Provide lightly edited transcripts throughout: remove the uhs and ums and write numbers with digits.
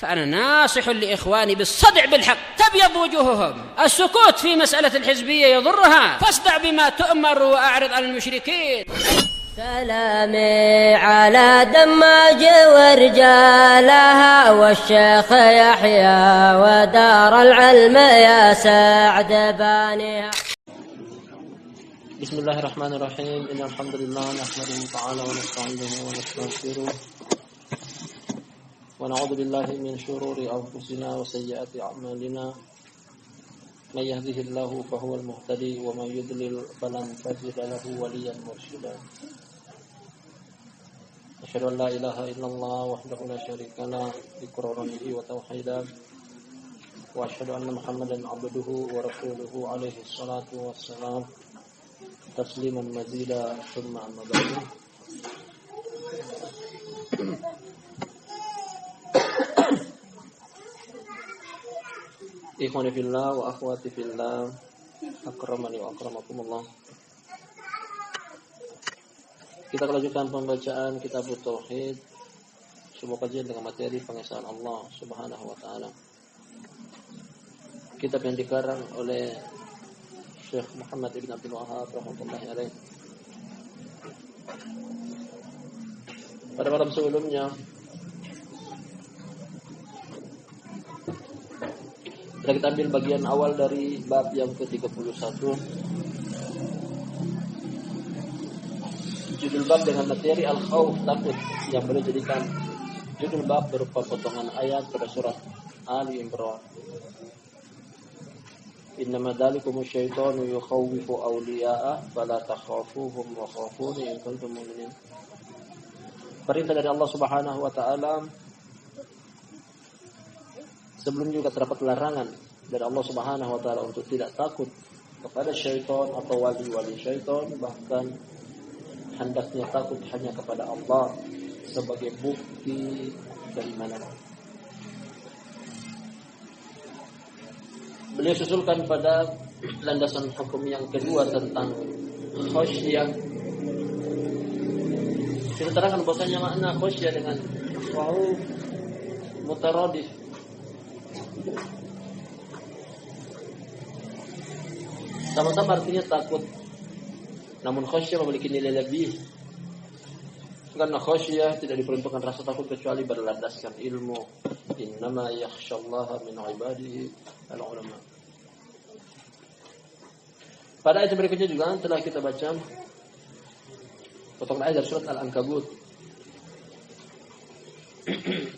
فأنا ناصح لإخواني بالصدع بالحق تبيض وجوههم. السكوت في مسألة الحزبية يضرها، فاصدع بما تؤمر وأعرض عن المشركين. سلامي على دماج ورجالها والشيخ يحيى ودار العلم يا سعد بانيها. بسم الله الرحمن الرحيم. إن الحمد لله نحمده تعالى ونستعينه ونستغفره ونعوذ بالله من شرور أنفسنا وسيئات أعمالنا. من يهده الله فهو المهتدي ومن يضلل فلن تجد له وليا مرشدا. أشهد أن لا إله إلا الله وحده لا شريك له إقرارا به وتوحيدا، وأشهد أن محمدا عبده ورسوله عليه الصلاة والسلام تسليما مزيدا. ثم أما بعد، ikhwani fillah wa akhwati fillah, akramani wa akramakumullah. Kita lanjutkan pembacaan kitab Tauhid, sebuah kajian dengan materi pengesahan Allah Subhanahu wa taala. Kitab yang dikarang oleh Syekh Muhammad ibn Abdul Wahhab rahmatullahi alaih. Pada malam sebelumnya kita ambil bagian awal dari bab yang ke-31. Judul bab dengan materi al-khawf, takut, yang boleh jadikan judul bab berupa potongan ayat pada surat Ali Imran. Innama dzalikumus syaitanu yukhawwifu awliya'ah fala takhafuhum wa khafuni in kuntum mu'minin. Perintah dari Allah Subhanahu wa taala. Sebelum juga terdapat larangan dari Allah Subhanahu wa taala untuk tidak takut kepada syaitan atau wali-wali syaitan, bahkan hendaknya takut hanya kepada Allah sebagai bukti keimanan. Beliau susulkan pada landasan hukum yang kedua tentang khasyah. Kita terangkan bahwasanya makna khasyah dengan khauf mutaradif. Sama-sama artinya takut, namun khasyah memiliki nilai lebih. Karena khasyah tidak diperuntukkan rasa takut kecuali berlandaskan ilmu. Innama yakhsyallaha min ibadihi al-ulama. Pada ayat berikutnya juga telah kita baca potongan ayat dari surat Al-Ankabut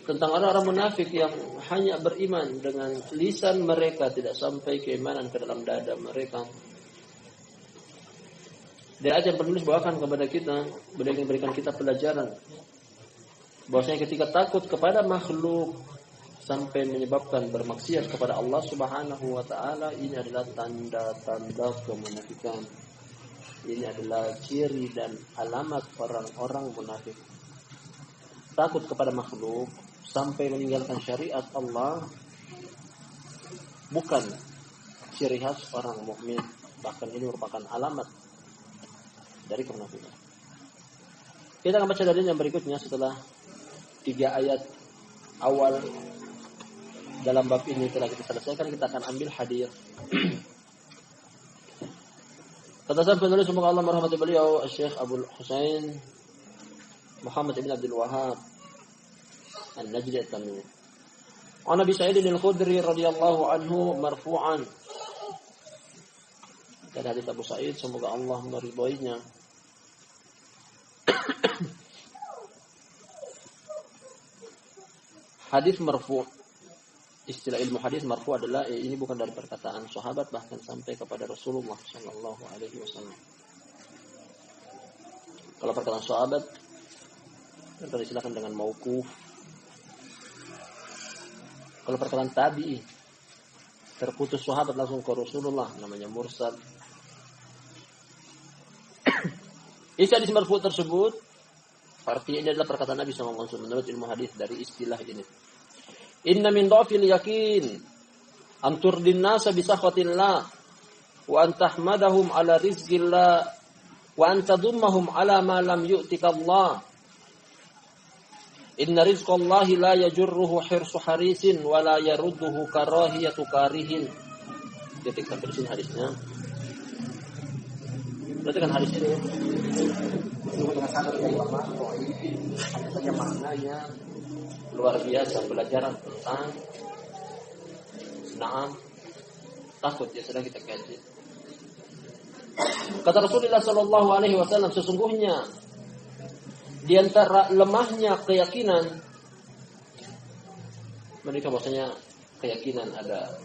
tentang orang-orang munafik yang hanya beriman dengan lisan mereka, tidak sampai keimanan ke dalam dada mereka. Dan ayat yang penulis bawakan kepada kita, beliau ingin berikan kita pelajaran bahwasanya ketika takut kepada makhluk sampai menyebabkan bermaksiat kepada Allah Subhanahu wa taala, ini adalah tanda-tanda kemunafikan. Ini adalah ciri dan alamat orang-orang munafik. Takut kepada makhluk sampai meninggalkan syariat Allah bukan ciri khas orang mukmin, bahkan ini merupakan alamat dari kemunafikan. Kita akan baca dalil yang berikutnya setelah 3 ayat awal dalam bab ini telah kita selesaikan. Kita akan ambil hadis. Kata sang penulis, semoga Allah merahmati beliau, Syekh Abdul Husain Muhammad ibn Abdul Wahhab An-Najdi At-Tamimi. An Abi Sa'id Al-Khudri radhiyallahu anhu marfu'an. Dari hadis Abu Sa'id, semoga Allah meridhoinya. Hadis marfu'. Istilah ilmu hadis marfu' adalah ini bukan dari perkataan sahabat, bahkan sampai kepada Rasulullah sallallahu alaihi wasallam. Kalau perkataan sahabat yang disilakan dengan mauquf. Kalau perkataan tabi'i terputus sahabat langsung ke Rasulullah, namanya mursal. Isi hadis marfu' tersebut artinya ini adalah perkataan Nabi SAW menurut ilmu hadis dari istilah ini. Inna min dhafil yakin an turdin nasa bi sakhatillah wa an tahmadahum ala rizqillah wa an tadummahum ala ma lam yu'tika Allah. Inna rizqallahi la yajurruhu hirsu harisin wa la yarudduhu karahiyatu karihin. Titik sampai di sini hadisnya. Berarti kan hadis ini dengan sanad yang lama, hanya saja maknanya luar biasa, pelajaran tentang takut ya sedang kita kaji. Kata Rasulullah sallallahu alaihi wasallam, sesungguhnya di antara lemahnya keyakinan mereka, bahwasanya keyakinan ada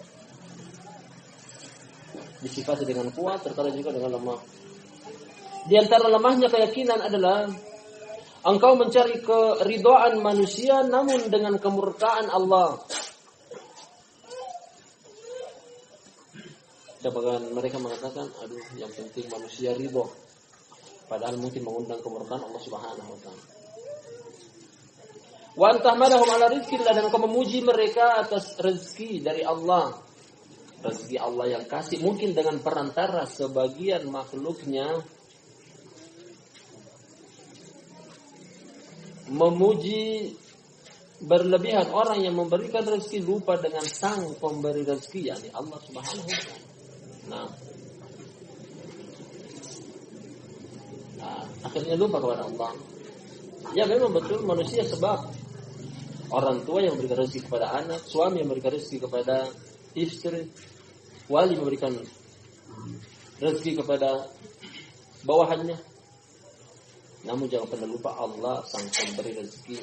disifati dengan kuat, terkadang juga dengan lemah. Di antara lemahnya keyakinan adalah engkau mencari keridhaan manusia namun dengan kemurkaan Allah. Sebagian mereka mengatakan, aduh yang penting manusia ridho, padahal mungkin mengundang kemurkaan Allah Subhanahu wa taala. Wa antahmadahum ala rizqillah, dan engkau memuji mereka atas rezeki dari Allah. Rezeki Allah yang kasih mungkin dengan perantara sebagian makhluknya. Memuji berlebihan orang yang memberikan rezeki, lupa dengan sang pemberi rezeki, yakni Allah Subhanahu wa taala. Akhirnya lupa kepada Allah. Ya memang betul, manusia sebab orang tua yang memberikan rezeki kepada anak, suami yang memberikan rezeki kepada istri, wali memberikan rezeki kepada bawahannya. Namun jangan pernah lupa Allah sang pemberi rezeki.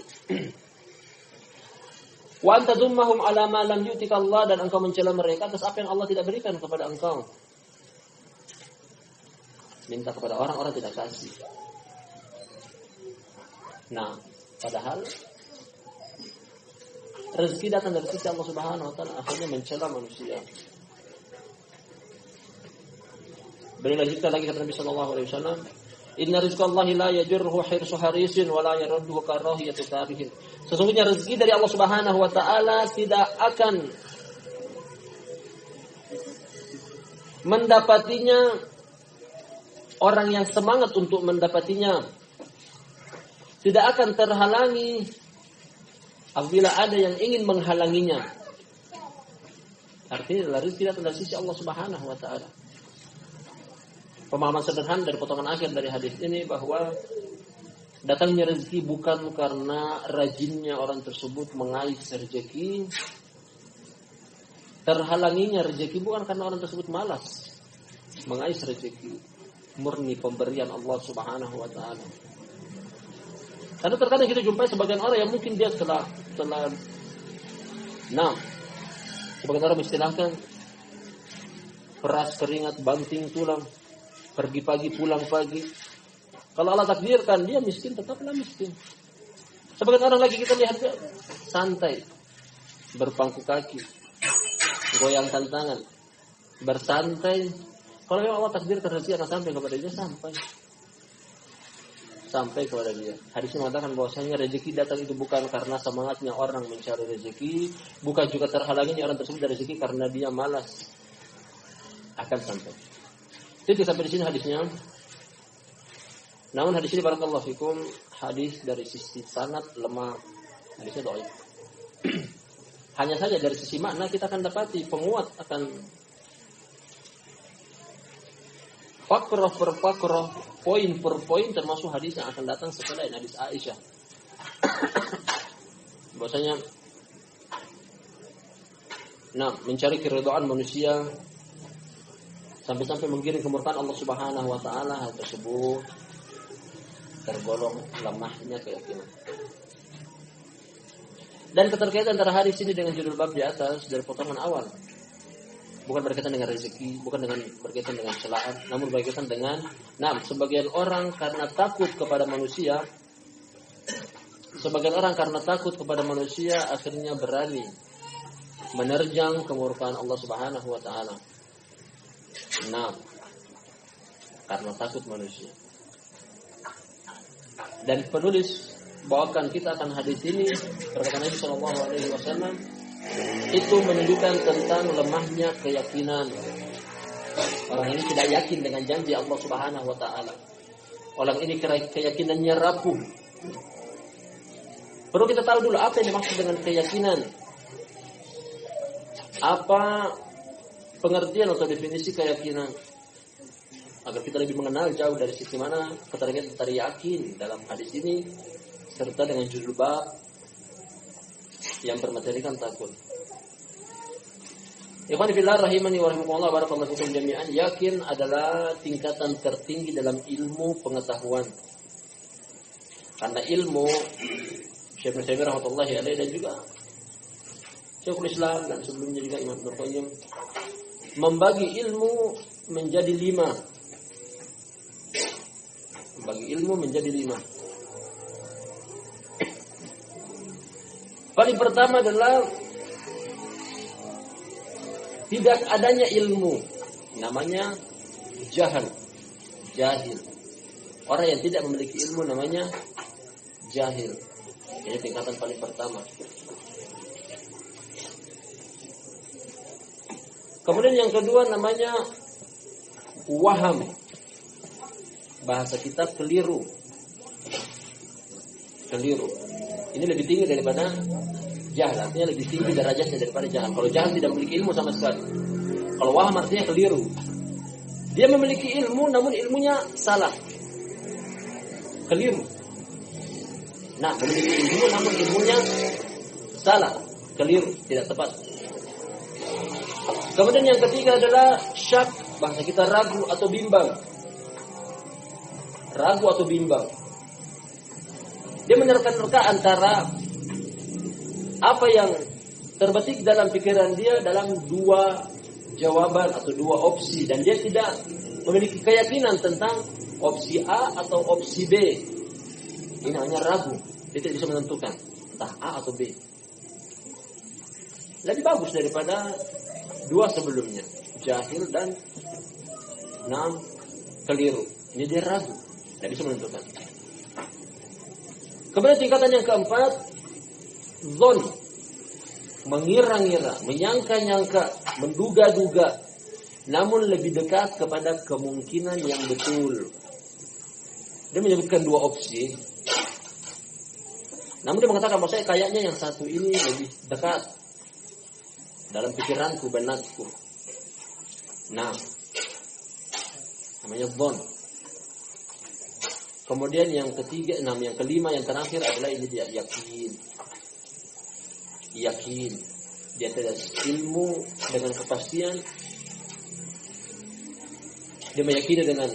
Wa anta dummahum ala ma lam yu'tika Allah, dan engkau mencela mereka atas apa yang Allah tidak berikan kepada engkau. Minta kepada orang tidak kasih. Nah, padahal rezeki datang dari sisi Allah Subhanahu wa taala, akhirnya mencela manusia. Berilah kita lagi kata Nabi sallallahu alaihi wasallam, inna rizqallahi la yajurruhu hirsu harisin wa la yarudduhu karahiyatu karihin. Sesungguhnya rezeki dari Allah Subhanahu wa taala tidak akan mendapatinya orang yang semangat untuk mendapatinya. Tidak akan terhalangi apabila ada yang ingin menghalanginya. Artinya rezeki datang dari sisi Allah Subhanahu wa taala. Pemahaman sederhana dari potongan akhir dari hadis ini bahwa datangnya rezeki bukan karena rajinnya orang tersebut mengais rezeki. Terhalanginya rezeki bukan karena orang tersebut malas mengais rezeki. Murni pemberian Allah Subhanahu wa taala. Karena terkadang kita jumpai sebagian orang yang mungkin dia sebagian orang istilahkan peras keringat banting tulang, pergi pagi pulang pagi. Kalau Allah takdirkan dia miskin, tetaplah miskin. Sebagian orang lagi kita lihat dia santai, berpangku kaki, goyangkan tangan, bersantai. Kalau memang Allah takdirkan rezeki akan sampai kepada dia, sampai kepada dia. Hadisnya mengatakan bahwasanya rezeki datang itu bukan karena semangatnya orang mencari rezeki, bukan juga terhalanginya orang tersebut dari rezeki karena dia malas. Akan sampai. Jadi sampai di sini hadisnya. Namun hadis ini barakallahu fikum, hadis dari sisi sanad lemah, hadisnya dhaif. Hanya saja dari sisi makna kita akan dapati penguat akan fakroh per fakroh, poin per poin, termasuk hadis yang akan datang setelah ini, hadis Aisyah. Bahwasanya mencari keridhaan manusia sampai-sampai menggiring kemurkaan Allah Subhanahu wa taala, hal tersebut tergolong lemahnya keyakinan. Dan keterkaitan antara hadis ini dengan judul bab di atas dari potongan awal, bukan berkaitan dengan rezeki, bukan berkaitan dengan celaan, namun berkaitan dengan sebagian orang karena takut kepada manusia, akhirnya berani menerjang kemurkaan Allah Subhanahu wa taala. Karena takut manusia. Dan penulis bawakan kita akan hadis ini, perkataan Nabi sallallahu alaihi wasallam, itu menunjukkan tentang lemahnya keyakinan. Orang ini tidak yakin dengan janji Allah Subhanahu wa taala. Orang ini keyakinannya rapuh. Perlu kita tahu dulu apa yang dimaksud dengan keyakinan. Apa pengertian atau definisi keyakinan. Agar kita lebih mengenal jauh dari sisi mana keterangan tentang yakin dalam hadis ini, serta dengan judul bab yang bermaterikan takut. Ikhwan fillah rahimani wa rahimakumullah, barakallahu fikum jami'an. Yakin adalah tingkatan tertinggi dalam ilmu pengetahuan. Karena ilmu Syekh Ibnu Taimiyah rahmatullahi alaihi dan juga Syekhul Islam dan sebelumnya juga Imam Ibnu Qayyim membagi ilmu menjadi 5. Bagi ilmu menjadi 5. Paling pertama adalah tidak adanya ilmu, namanya jahil. Orang yang tidak memiliki ilmu namanya jahil. Ini tingkatan paling pertama. Kemudian yang kedua namanya waham. Bahasa kita keliru. Ini lebih tinggi daripada jahil. Artinya lebih tinggi derajatnya daripada jahil. Kalau jahil tidak memiliki ilmu sama sekali. Kalau waham artinya keliru. Dia memiliki ilmu namun ilmunya salah. Keliru. Nah, memiliki ilmu namun ilmunya salah. Keliru, tidak tepat. Kemudian yang ketiga adalah syak. Bahasa kita ragu atau bimbang. Ragu atau bimbang. Dia menerka-nerka antara apa yang terbetik dalam pikiran dia dalam 2 jawaban atau 2 opsi, dan dia tidak memiliki keyakinan tentang opsi A atau opsi B. Ini hanya ragu. Dia tidak bisa menentukan entah A atau B. Lebih bagus daripada 2 sebelumnya, jahil dan keliru. Ini dia ragu, tidak bisa menentukan. Kemudian tingkatan yang keempat, zon, mengira-ngira, menyangka-nyangka, menduga-duga, namun lebih dekat kepada kemungkinan yang betul. Dia menyebutkan 2 opsi, namun dia mengatakan bahwa saya kayaknya yang satu ini lebih dekat dalam pikiranku, benakku. Nah, namanya zon. Kemudian yang ketiga, yang kelima, yang terakhir adalah ini dia yakin. Yakin. Dia tidak ilmu dengan kepastian. Dia meyakini dengan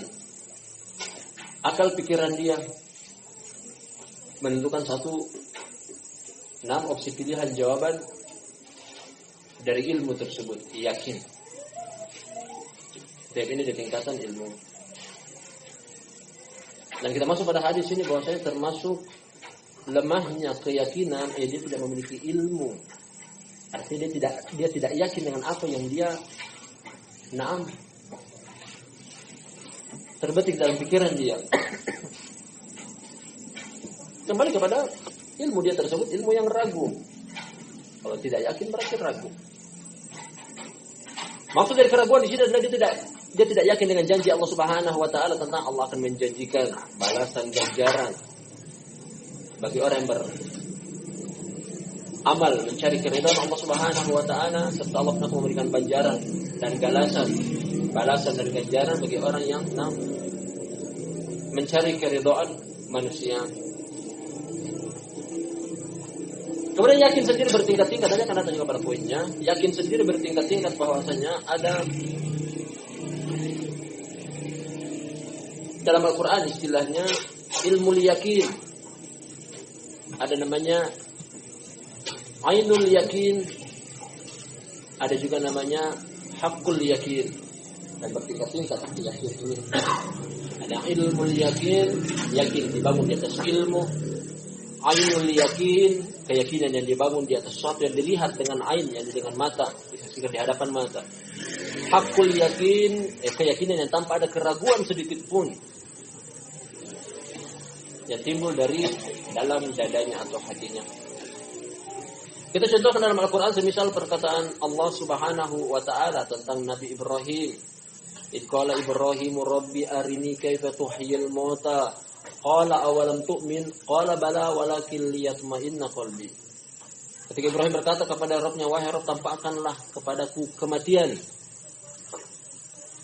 akal pikiran dia menentukan 6 opsi pilihan jawaban dari ilmu tersebut. Yakin. Dan ini di tingkatan ilmu. Dan kita masuk pada hadis ini bahwa saya termasuk lemahnya keyakinan, dia tidak memiliki ilmu. Artinya dia tidak yakin dengan apa yang dia terbetik dalam pikiran dia. Kembali kepada ilmu dia tersebut, ilmu yang ragu. Kalau tidak yakin berarti ragu. Maksud dari keraguan di sini adalah dia tidak yakin dengan janji Allah Subhanahu wa taala tentang Allah akan menjanjikan balasan ganjaran bagi orang yang beramal mencari keridhaan Allah Subhanahu wa taala, serta Allah akan memberikan ganjaran dan balasan dan ganjaran bagi orang yang mencari keridhaan manusia. Kemudian yakin sendiri bertingkat-tingkat, tadi akan datang juga pada poinnya. Yakin sendiri bertingkat-tingkat bahwasanya ada dalam Al-Quran istilahnya ilmu yakin. Ada namanya ainul yakin. Ada juga namanya hakul yakin. Dan bertingkat-tingkat yakin ini. Ada ilmu yakin, yakin dibangun di atas ilmu. Ainul yakin, keyakinan yang dibangun di atas sesuatu yang dilihat dengan ain, yang dengan mata, disaksikan di hadapan mata. Hakul yakin, keyakinan yang tanpa ada keraguan sedikit pun yang timbul dari dalam dadanya atau hatinya. Kita contohkan dalam Al-Quran semisal perkataan Allah Subhanahu wa ta'ala tentang Nabi Ibrahim. Idh qala Ibrahimu Rabbi arini kaifa tuhyil mauta Qala awalam tu'min? Qala bala walakin liyatma'inna qalbi. Ketika Ibrahim berkata kepada Rabbnya, wahai Rabb, tampakkanlah kepadaku kematian.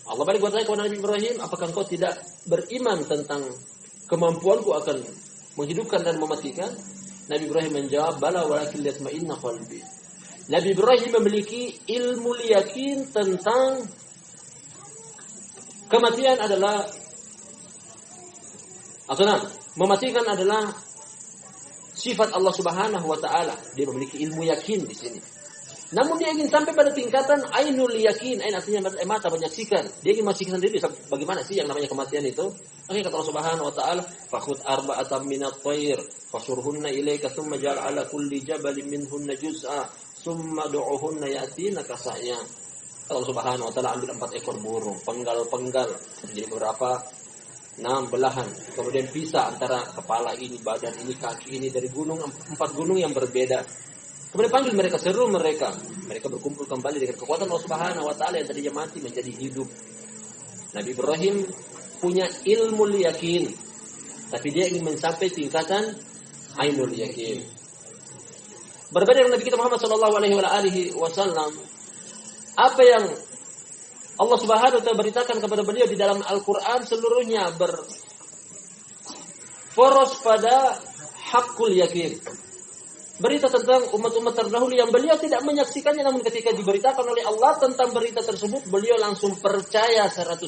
Allah balik bertanya kepada Nabi Ibrahim, apakah engkau tidak beriman tentang kemampuanku akan menghidupkan dan mematikan? Nabi Ibrahim menjawab, bala walakin liyatma'inna qalbi. Nabi Ibrahim memiliki ilmu yakin tentang kematian adalah mematikan adalah sifat Allah Subhanahu wa taala. Dia memiliki ilmu yakin di sini. Namun dia ingin sampai pada tingkatan ainul yakin. Ain artinya mata menyaksikan. Dia ingin menyaksikan sendiri bagaimana sih yang namanya kematian itu. Akhirnya kata Allah Subhanahu wa taala, "Fakhudh arba'atan minat thair, fasurhunna ilayka thumma ja'al 'ala kulli jabalin minhunna juz'a, thumma du'uhunna ya'tinaka sa'ya." Kata Allah Subhanahu wa taala, ambil 4 ekor burung, penggal-penggal menjadi beberapa belahan, kemudian pisah antara kepala ini, badan ini, kaki ini dari gunung, 4 gunung yang berbeda. Kemudian panggil mereka, seru mereka. Mereka berkumpul kembali dengan kekuatan Allah Subhanahu wa taala yang tadinya mati menjadi hidup. Nabi Ibrahim punya ilmu yakin, tapi dia ingin mencapai tingkatan ainul yakin. Berbeda dengan Nabi kita Muhammad sallallahu alaihi wasallam, apa yang Allah Subhanahu wa taala beritakan kepada beliau di dalam Al-Qur'an seluruhnya berfokus pada hakul yakin. Berita tentang umat-umat terdahulu yang beliau tidak menyaksikannya, namun ketika diberitakan oleh Allah tentang berita tersebut, beliau langsung percaya 100%.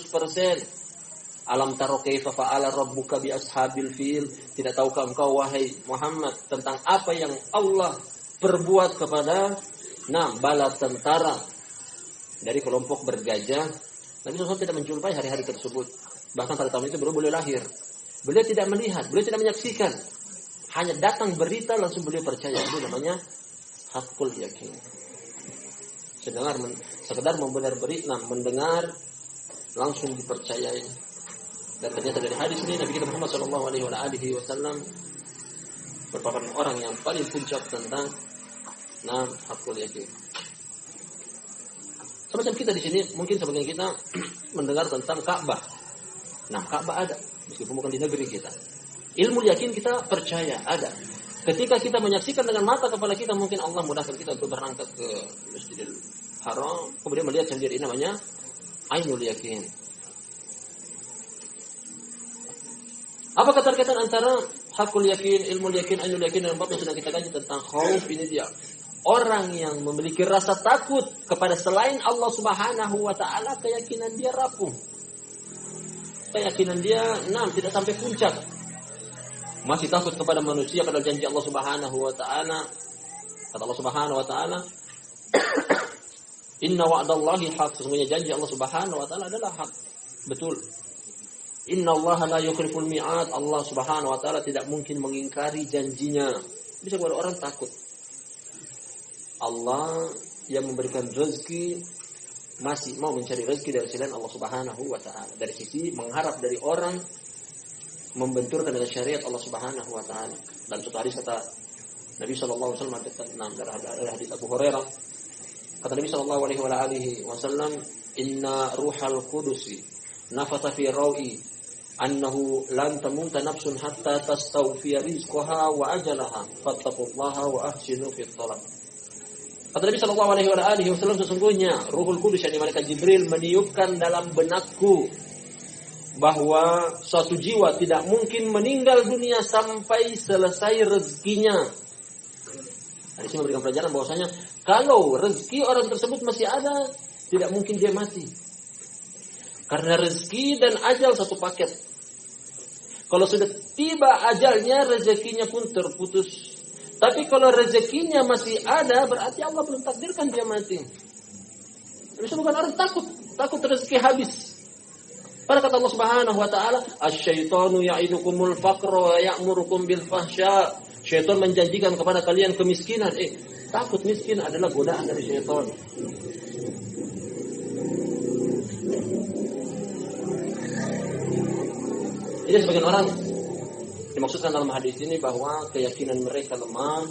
Alam taro kaifa fa'ala rabbuka bi ashabil fil? Tidak tahukah engkau wahai Muhammad tentang apa yang Allah perbuat kepada bala tentara dari kelompok bergajah? Nabi SAW tidak menjumpai hari-hari tersebut. Bahkan pada tahun itu baru beliau lahir. Beliau tidak melihat, beliau tidak menyaksikan. Hanya datang berita langsung beliau percaya. Itu namanya hakul yakin. Sekedar membenar berita, mendengar langsung dipercayai. Dan ternyata dari hadis ini Nabi kita Muhammad SAW merupakan orang yang paling puncak tentang hakul yakin. Semacam kita di sini, mungkin sebagian kita mendengar tentang Ka'bah. Ka'bah ada, meskipun bukan di negeri kita. Ilmu yakin kita percaya ada. Ketika kita menyaksikan dengan mata kepala kita, mungkin Allah mudahkan kita untuk berangkat ke Masjidil Haram, kemudian melihat sendiri, namanya ainul yakin. Apa keterkaitan antara hakul yakin, ilmu yakin, ainul yakin dan bab yang sedang kita kaji tentang khauf? Ini dia. Orang yang memiliki rasa takut kepada selain Allah Subhanahu wa taala, keyakinan dia rapuh. Keyakinan dia tidak sampai puncak. Masih takut kepada manusia, pada janji Allah Subhanahu wa taala. Kata Allah Subhanahu wa taala, "Inna wa'dallahi haq." Sesungguhnya janji Allah Subhanahu wa taala adalah hak. Betul. Inna Allah la yukhliful mi'ad. Allah Subhanahu wa taala tidak mungkin mengingkari janjinya. Bisa buat orang takut. Allah yang memberikan rezeki masih mau mencari rezeki dari selain Allah Subhanahu wa taala. Dari sisi mengharap dari orang membenturkan dengan syariat Allah Subhanahu wa taala. Dan suatu hadis kata Nabi sallallahu alaihi wasallam dari hadis Abu Hurairah, kata Nabi sallallahu alaihi wasallam, "Inna ruhal qudusi nafatha fi rawi annahu lan tamuta nafsun hatta tastawfiya rizqaha wa ajalaha fattaqullaha wa ahsinu fit talab." Kata Nabi sallallahu alaihi wasallam, sesungguhnya Ruhul Qudus, yakni malaikat Jibril, meniupkan dalam benakku bahwa suatu jiwa tidak mungkin meninggal dunia sampai selesai rezekinya. Di sini memberikan pelajaran bahwasanya kalau rezeki orang tersebut masih ada, tidak mungkin dia mati. Karena rezeki dan ajal satu paket. Kalau sudah tiba ajalnya, rezekinya pun terputus. Tapi kalau rezekinya masih ada, berarti Allah belum takdirkan dia mati. Bisa bukan orang takut rezeki habis. Pada kata Allah Subhanahu wa taala, "Asy-syaitanu ya'idukumul faqra wa ya'murukum bil fahsya." Syaitan menjanjikan kepada kalian kemiskinan. Takut miskin adalah godaan dari syaitan. Jadi sebagian orang dimaksudkan dalam hadis ini bahwa keyakinan mereka lemah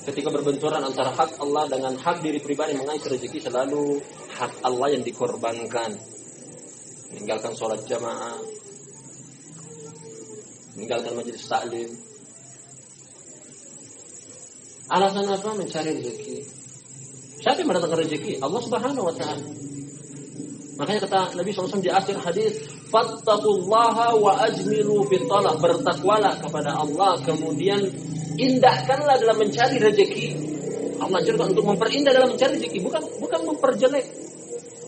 ketika berbenturan antara hak Allah dengan hak diri pribadi. Mengais rezeki selalu hak Allah yang dikorbankan, meninggalkan sholat jamaah, meninggalkan majelis taklim. Alasan apa? Mencari rezeki. Siapa yang mendatangkan rezeki? Allah Subhanahu wa taala. Makanya kata Nabi SAW di akhir hadis, fattaqullaha wa ajmilu fit talab, bertakwalah kepada Allah, kemudian indahkanlah dalam mencari rezeki. Allah ajarkan untuk memperindah dalam mencari rezeki, bukan memperjelek.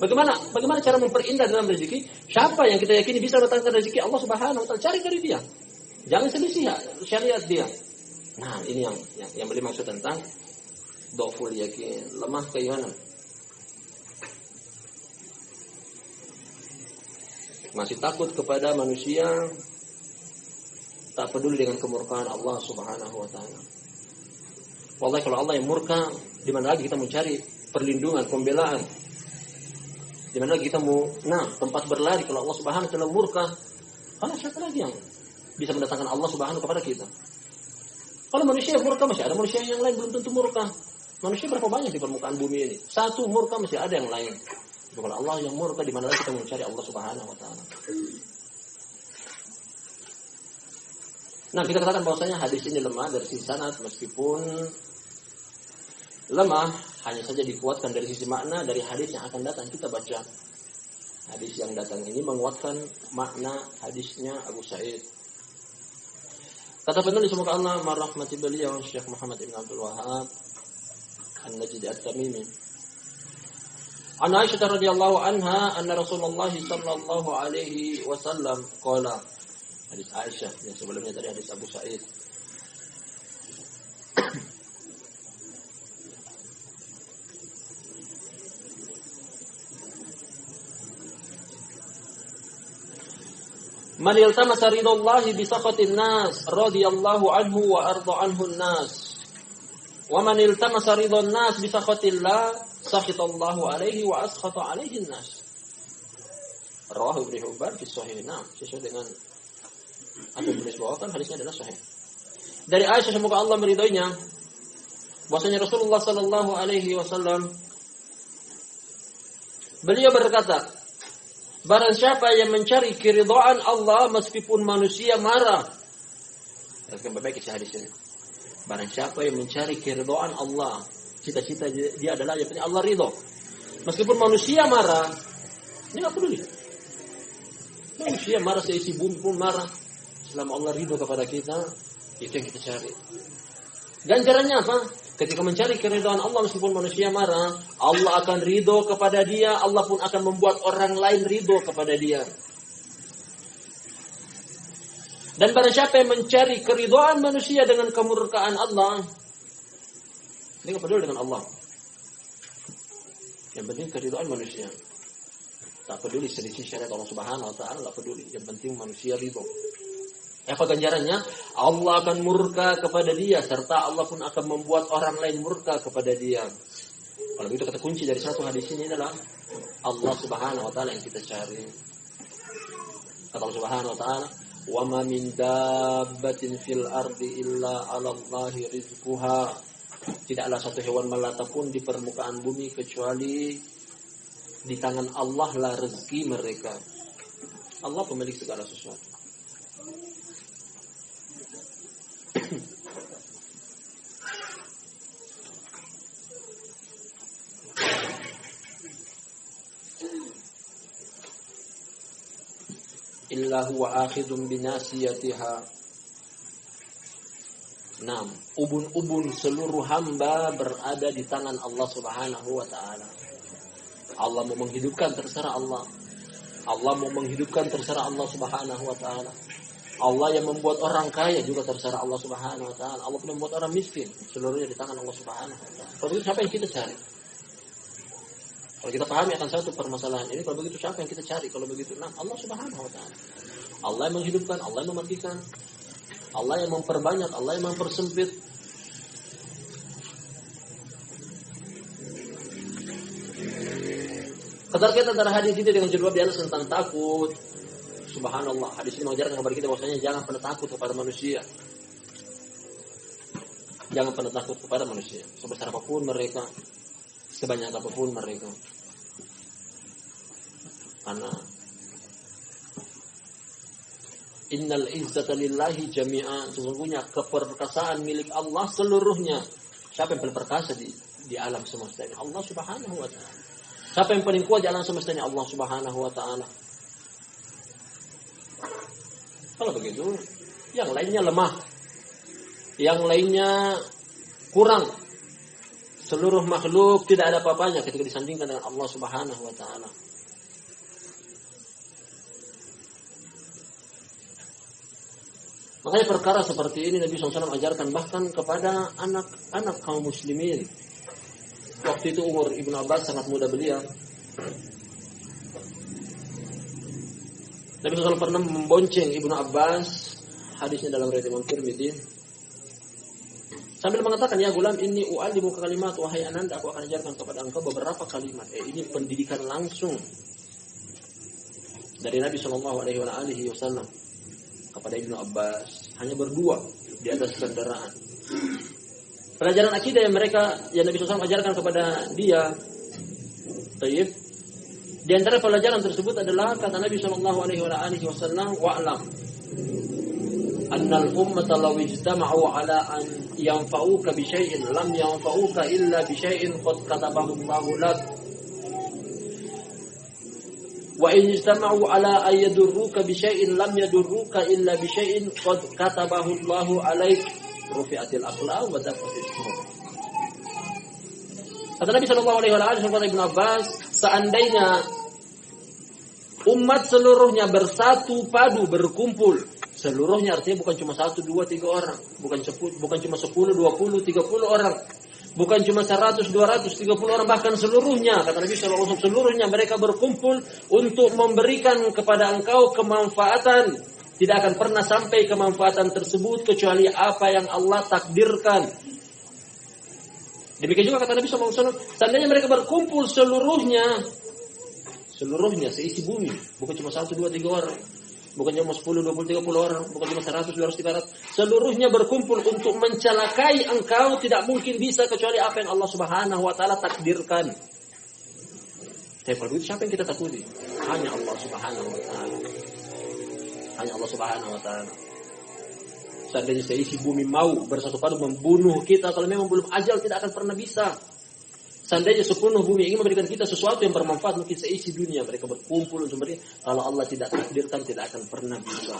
Bagaimana cara memperindah dalam rezeki? Siapa yang kita yakini bisa mendatangkan rezeki? Allah Subhanahu wa taala, cari dari dia. Jangan selisih syariat dia. Nah, ini yang beliau maksud tentang dhaful yakin, lemah keimanan. Masih takut kepada manusia, tak peduli dengan kemurkaan Allah Subhanahu wa taala. Wallahi kalau Allah yang murka, di mana lagi kita mencari perlindungan, pembelaan? Di mana lagi kita mau tempat berlari kalau Allah Subhanahu wa taala murka? Karena siapa lagi yang bisa mendatangkan Allah Subhanahu kepada kita? Kalau manusia murka, masih ada manusia yang lain belum tentu murka. Manusia berapa banyak di permukaan bumi ini? Satu murka, masih ada yang lain. Kalau Allah yang murka, di mana lagi kita mencari Allah Subhanahu wa taala? Nah, kita katakan bahwasanya hadis ini lemah dari sisi sanad, meskipun lemah hanya saja dikuatkan dari sisi makna dari hadis yang akan datang kita baca. Hadis yang datang ini menguatkan makna hadisnya Abu Sa'id. Kata penulis, semoga Allah merahmati beliau, Syekh Muhammad Ibn Abdul Wahhab An-Najdi At-Tamimi. An Aisyah radhiyallahu anha anna Rasulullah sallallahu alaihi wasallam qala. Hadis Aisyah yang sebelumnya tadi hadis Abu Sa'id. Man iltamasa ridallahi bi sakhatin nas radhiyallahu anhu wa arda anhu an-nas. Wa man iltamasa ridhan nas bi sakhatillah sakhitallahu alaihi wa askhata alaihi an-nas. Rawahu Ibnu Hibban fi Sahih. Nah, sesuai dengan apa yang disebutkan hadisnya adalah sahih. Dari Aisyah, semoga Allah meridainya, bahwasanya Rasulullah sallallahu alaihi wasallam beliau berkata, barang siapa yang mencari keridhaan Allah meskipun manusia marah. Perhatikan baik-baik isi hadis ini. Barang siapa yang mencari keridhaan Allah, cita-cita dia adalah yang penting Allah ridho. Meskipun manusia marah, ini enggak peduli. Manusia marah, seisi bumi pun marah. Selama Allah ridho kepada kita, itu yang kita cari. Ganjarannya apa? Ketika mencari keridhaan Allah meskipun manusia marah, Allah akan ridho kepada dia, Allah pun akan membuat orang lain ridho kepada dia. Dan barang siapa yang mencari keridhaan manusia dengan kemurkaan Allah, ini nggak peduli dengan Allah. Yang penting keridhaan manusia. Tak peduli selisih syariat Allah Subhanahu wa taala, enggak peduli. Yang penting manusia ridho. Apa ganjarannya? Allah akan murka kepada dia, serta Allah pun akan membuat orang lain murka kepada dia. Kalau begitu kata kunci dari satu hadis ini adalah Allah Subhanahu wa taala yang kita cari. Kata Allah Subhanahu wa taala, "Wa ma min dabbatin fil ardi illa 'ala Allahi rizquha." Tidaklah satu hewan melata pun di permukaan bumi kecuali di tangan Allah lah rezeki mereka. Allah pemilik segala sesuatu. Illa huwa akhidun binasiyatiha. 6. Ubun-ubun seluruh hamba berada di tangan Allah Subhanahu wa taala. Allah mau menghidupkan terserah Allah. Allah mau menghidupkan terserah Allah Subhanahu wa taala. Allah yang membuat orang kaya juga terserah Allah Subhanahu wa taala. Allah pun membuat orang miskin, seluruhnya di tangan Allah Subhanahu wa taala. Kalau begitu siapa yang kita cari? Kalau kita pahami akan satu permasalahan ini, kalau begitu siapa yang kita cari? Kalau begitu, Allah Subhanahu wa taala. Allah yang menghidupkan, Allah yang mematikan, Allah yang memperbanyak, Allah yang mempersempit. Keterkaitan antara hadis ini dengan judul di atas tentang takut. Subhanallah, hadis ini mengajarkan kepada kita bahwasanya jangan pernah takut kepada manusia. Jangan pernah takut kepada manusia, sebesar apapun mereka, sebanyak apapun mereka. Karena Innal izzata lillahi jami'a. Sesungguhnya keperkasaan milik Allah seluruhnya. Siapa yang paling perkasa di alam semesta ini? Allah Subhanahu wa ta'ala. Siapa yang paling kuat di alam semesta ini? Allah Subhanahu wa ta'ala. Kalau begitu, yang lainnya lemah. Yang lainnya kurang. Seluruh makhluk tidak ada apa-apanya ketika disandingkan dengan Allah Subhanahu wa ta'ala. Makanya perkara seperti ini Nabi SAW ajarkan bahkan kepada anak-anak kaum muslimin. Waktu itu umur Ibnu Abbas sangat muda beliau. Nabi SAW pernah membonceng Ibnu Abbas, hadisnya dalam riwayat Imam Tirmidzi, sambil mengatakan, ya gulam, ini u'allimuka kalimat, wahai ananda, aku akan ajarkan kepada engkau beberapa kalimat. Ini pendidikan langsung dari Nabi SAW kepada Ibnu Abbas, hanya berdua di atas kendaraan. Pelajaran akidah yang Nabi SAW ajarkan kepada dia. Tayyib. Di antara pelajaran tersebut adalah kata Nabi SAW, wa'lam annal ummata law ijtama'u ala an yanfa'uka bi syai'in lam yanfa'uka illa bi syai'in qad katabahu Allahu lak. Wa in ijtama'u ala an yadurruka bi syai'in lam yadurruka illa bi syai'in qad katabahu Allahu 'alaik. Rufi'atil aqlam wa dafatis suhuf. Kata Nabi sallallahu alaihi wasallam kepada Ibnu Abbas, seandainya umat seluruhnya bersatu padu berkumpul, seluruhnya artinya bukan cuma 1, 2, 3 orang, bukan cuma 10, 20, 30 orang, bukan cuma 100, 200, 30 orang, bahkan seluruhnya, kata Nabi sallallahu alaihi wasallam, seluruhnya mereka berkumpul untuk memberikan kepada engkau kemanfaatan. Tidak akan pernah sampai kemanfaatan tersebut kecuali apa yang Allah takdirkan. Demikian juga kata Nabi SAW, seandainya mereka berkumpul seluruhnya seisi bumi, bukan cuma 1, 2, 3 orang, bukan cuma 10, 20, 30 orang, bukan cuma 100, 200, 300, seluruhnya berkumpul untuk mencelakai engkau, tidak mungkin bisa kecuali apa yang Allah Subhanahu wa ta'ala takdirkan. Tapi kalau itu siapa yang kita takuti? Hanya Allah Subhanahu wa ta'ala. Hanya Allah Subhanahu wa ta'ala. Seandainya seisi bumi mau bersatu padu membunuh kita, kalau memang belum ajal tidak akan pernah bisa. Seandainya sepenuh bumi ingin memberikan kita sesuatu yang bermanfaat, mungkin seisi dunia mereka berkumpul untuk memberikan. Kalau Allah tidak takdirkan, tidak akan pernah bisa.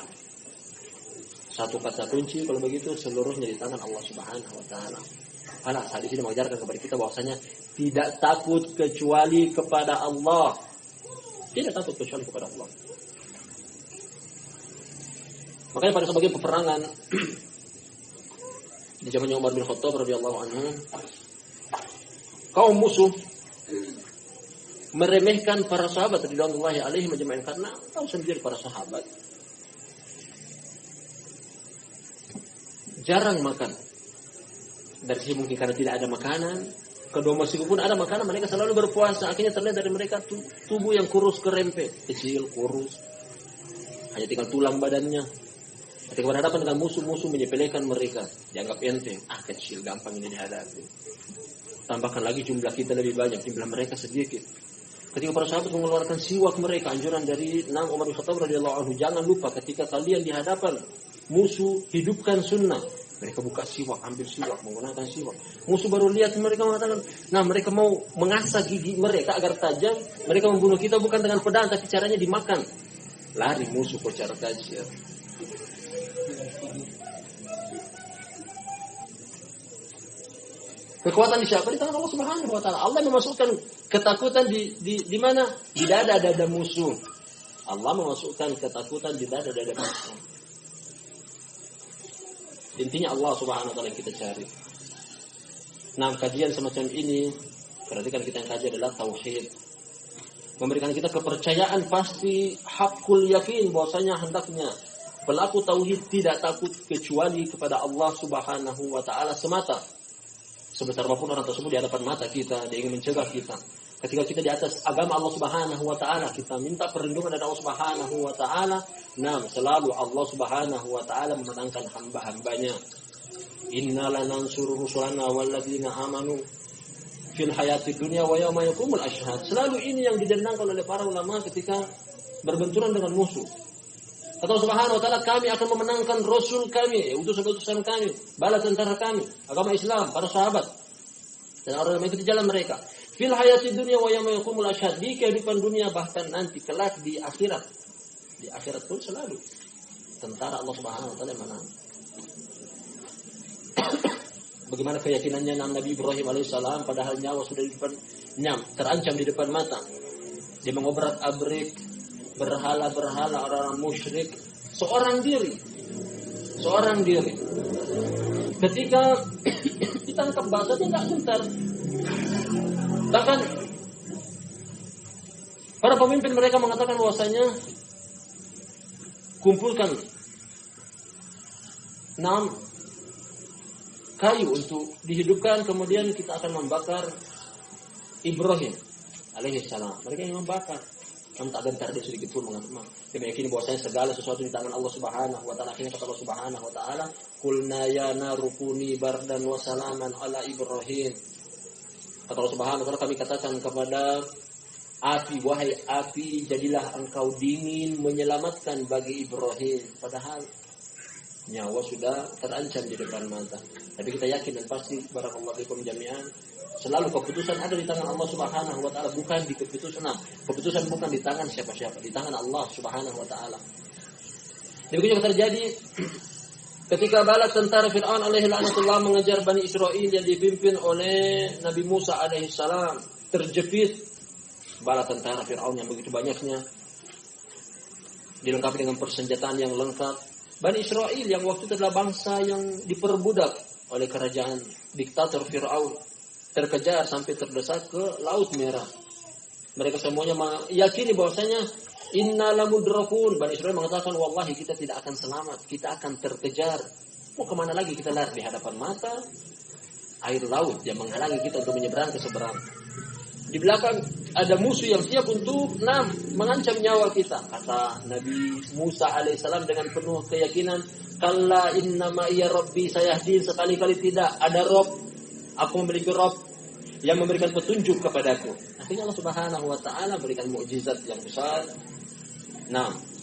Satu kata kunci kalau begitu, seluruhnya di tangan Allah Subhanahu wa ta'ala. Alah, hadis ini mengajarkan kepada kita bahwasanya tidak takut kecuali kepada Allah. Tidak takut kecuali kepada Allah. Makanya pada sebagian peperangan di zamannya Umar bin Khattab radhiyallahu anhu, kaum musuh meremehkan para sahabat radhiyallahu alaihim ajma'in, karena tahu sendiri para sahabat jarang makan. Dari sisi mungkin karena tidak ada makanan, kedua meskipun ada makanan mereka selalu berpuasa. Akhirnya terlihat dari mereka tubuh yang kurus kerempet, kecil, kurus, hanya tinggal tulang badannya. Ketika berhadapan dengan musuh-musuh menyepelekan mereka, dianggap enteng, kecil, gampang ini dihadapi. Tambahkan lagi jumlah kita lebih banyak, jumlah mereka sedikit. Ketika para sahabat mengeluarkan siwak mereka, anjuran dari Umar bin Khattab radhiyallahu anhu, jangan lupa ketika kalian di hadapan musuh hidupkan sunnah. Mereka buka siwak, ambil siwak, menggunakan siwak. Musuh baru lihat mereka mengatakan, mereka mau mengasah gigi mereka agar tajam. Mereka membunuh kita bukan dengan pedang, tapi caranya dimakan. Lari musuh kocar kacir. Kekuatan di siapa? Di tangan Allah Subhanahu wa ta'ala. Allah memasukkan ketakutan di mana? Di dada-dada musuh. Allah memasukkan ketakutan di dada-dada musuh. Intinya Allah Subhanahu wa ta'ala yang kita cari. Nah, kajian semacam ini, perhatikan kita yang kaji adalah tauhid. Memberikan kita kepercayaan pasti hakul yakin bahwasanya hendaknya pelaku tauhid tidak takut kecuali kepada Allah Subhanahu wa ta'ala semata. Sebesar apapun orang tersebut di hadapan mata kita, dia ingin mencegah kita. Ketika kita di atas agama Allah Subhanahu wa ta'ala, kita minta perlindungan dari Allah Subhanahu wa ta'ala. Selalu Allah Subhanahu wa ta'ala memenangkan hamba-hambanya. Inna lanansuru rusulana walladzina amanu fil hayati dunya wa yawma yaqumul ashhad. Selalu ini yang didenangkan oleh para ulama ketika berbenturan dengan musuh. Kata Allah Subhanahu wa taala, kami akan memenangkan rasul kami, utusan-utusan kami, bala tentara kami, agama Islam, para sahabat dan orang yang mengikuti jalan mereka. Fil hayati dunya wa yauma yaqumul asyhad, di kehidupan dunia bahkan nanti kelak di akhirat. Di akhirat pun selalu tentara Allah Subhanahu wa taala yang menang. Bagaimana keyakinannya Nabi Ibrahim alaihissalam padahal nyawa sudah di depan terancam di depan mata. Dia mengobrak-abrik berhala-berhala orang-orang musyrik seorang diri. Ketika ditangkap bahasanya enggak gentar. Bahkan para pemimpin mereka mengatakan bahwasanya kumpulkan 6 kayu untuk dihidupkan, kemudian kita akan membakar Ibrahim alaihissalam. Mereka yang membakar. Namun tak gentar dia sedikit pun mengatakan. Dia meyakini bahwasanya segala sesuatu di tangan Allah Subhanahu wa taala. Akhirnya kata Allah Subhanahu wa taala, "Qulna ya narukuni bardan wa salaman ala Ibrahim." Kata Allah Subhanahu wa taala, kami katakan kepada api, wahai api, jadilah engkau dingin menyelamatkan bagi Ibrahim. Padahal nyawa sudah terancam di depan mata. Tapi kita yakin dan pasti barakallahu fikum jami'an, selalu keputusan ada di tangan Allah Subhanahu wa taala, bukan di keputusan. Keputusan bukan di tangan siapa-siapa, di tangan Allah Subhanahu wa taala. Demikian juga terjadi ketika bala tentara Fir'aun alaihi laknatullah mengejar Bani Israel yang dipimpin oleh Nabi Musa alaihi salam. Terjepit bala tentara Fir'aun yang begitu banyaknya, dilengkapi dengan persenjataan yang lengkap. Bani Israel yang waktu itu adalah bangsa yang diperbudak oleh kerajaan diktator Fir'aun, terkejar sampai terdesak ke Laut Merah. Mereka semuanya meyakini bahwasanya inna lamudrakun. Bani Israel mengatakan, wallahi kita tidak akan selamat, kita akan terkejar. Mau kemana lagi kita lari? Di hadapan mata air laut yang menghalangi kita untuk menyeberang ke seberang. Di belakang ada musuh yang siap untuk mengancam nyawa kita. Kata Nabi Musa alaihissalam dengan penuh keyakinan, kalla innama iya rabbi sayahdin, sekali-kali tidak, ada Rob, aku memiliki Rob yang memberikan petunjuk kepadaku. Akhirnya Allah Subhanahu wa taala berikan mukjizat yang besar.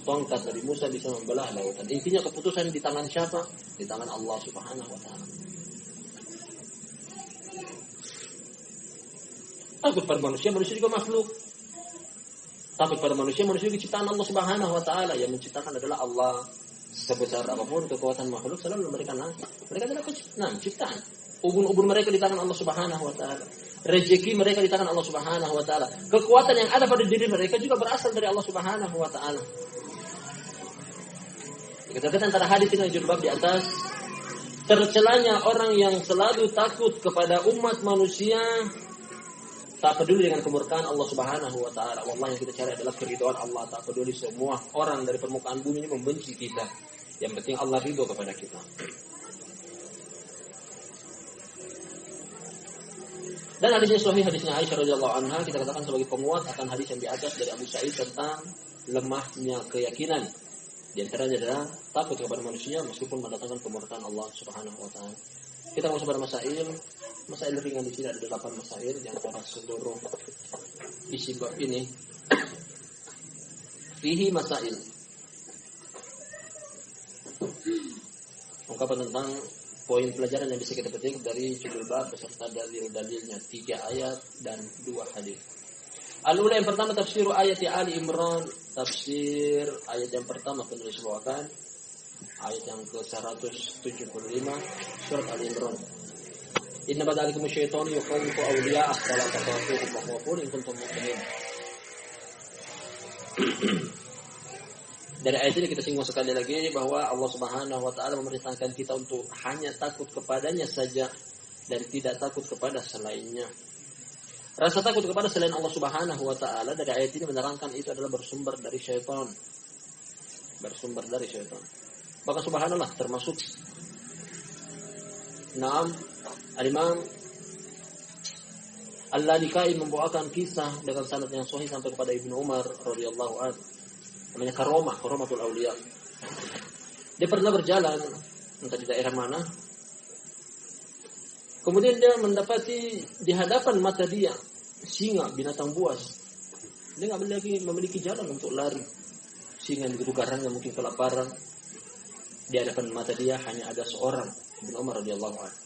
Tongkat dari Musa bisa membelah lautan. Intinya keputusan di tangan siapa? Di tangan Allah Subhanahu wa taala. Takut pada manusia juga makhluk. Takut pada manusia juga ciptaan Allah Subhanahu wa taala. Yang menciptakan adalah Allah. Sebesar apapun kekuatan makhluk selalu memberikan langkah. Mereka adalah ciptaan. Ubun-ubun mereka di tangan Allah Subhanahu wa taala. Rezeki mereka di tangan Allah Subhanahu wa taala. Kekuatan yang ada pada diri mereka juga berasal dari Allah Subhanahu wa taala. Kita katakan antara hadis ini yang judul bab di atas, tercelanya orang yang selalu takut kepada umat manusia, tak peduli dengan kemurkaan Allah Subhanahu wa taala. Wallahi yang kita cari adalah keridhaan Allah. Tak peduli semua orang dari permukaan bumi ini membenci kita. Yang penting Allah ridho kepada kita. Dan hadisnya sahih, hadisnya Aisyah radhiyallahu anha kita katakan sebagai penguat akan hadis yang di atas dari Abu Sa'id tentang lemahnya keyakinan. Di antaranya adalah takut kepada manusia meskipun mendatangkan kemurkaan Allah Subhanahu wa taala. Kita masuk pada masail ringan di sini ada 8 masail yang antara seluruh isi bab ini. Fihi masail. Ungkapan tentang poin pelajaran yang bisa kita petik dari judul bab beserta dalil-dalilnya, 3 ayat dan 2 hadis. Al-ula yang pertama tafsir ayat Ali Imran, tafsir ayat yang pertama penulis bawakan ayat yang ke-175 surat Ali Imran. Inna ba'dalikum syaitanu yukhawwifu awliya'ah fala takhafuhum wa khafun in kuntum mu'minin. Dari ayat ini kita singgung sekali lagi bahwa Allah Subhanahu wa taala memerintahkan kita untuk hanya takut kepadanya saja dan tidak takut kepada selainnya. Rasa takut kepada selain Allah Subhanahu wa taala dari ayat ini menerangkan itu adalah bersumber dari syaitan. Maka subhanallah termasuk Al-Imam Al-Lalikai membawakan kisah dengan sanad yang sahih sampai kepada Ibnu Umar radhiyallahu anhu. Namanya Karomatul Auliya. Dia pernah berjalan entah di daerah mana. Kemudian dia mendapati di hadapan mata dia singa, binatang buas. Dia nggak memiliki jalan untuk lari. singa begitu garangnya mungkin kelaparan. Di hadapan mata dia hanya ada seorang, Ibnu Umar radhiyallahu anhu.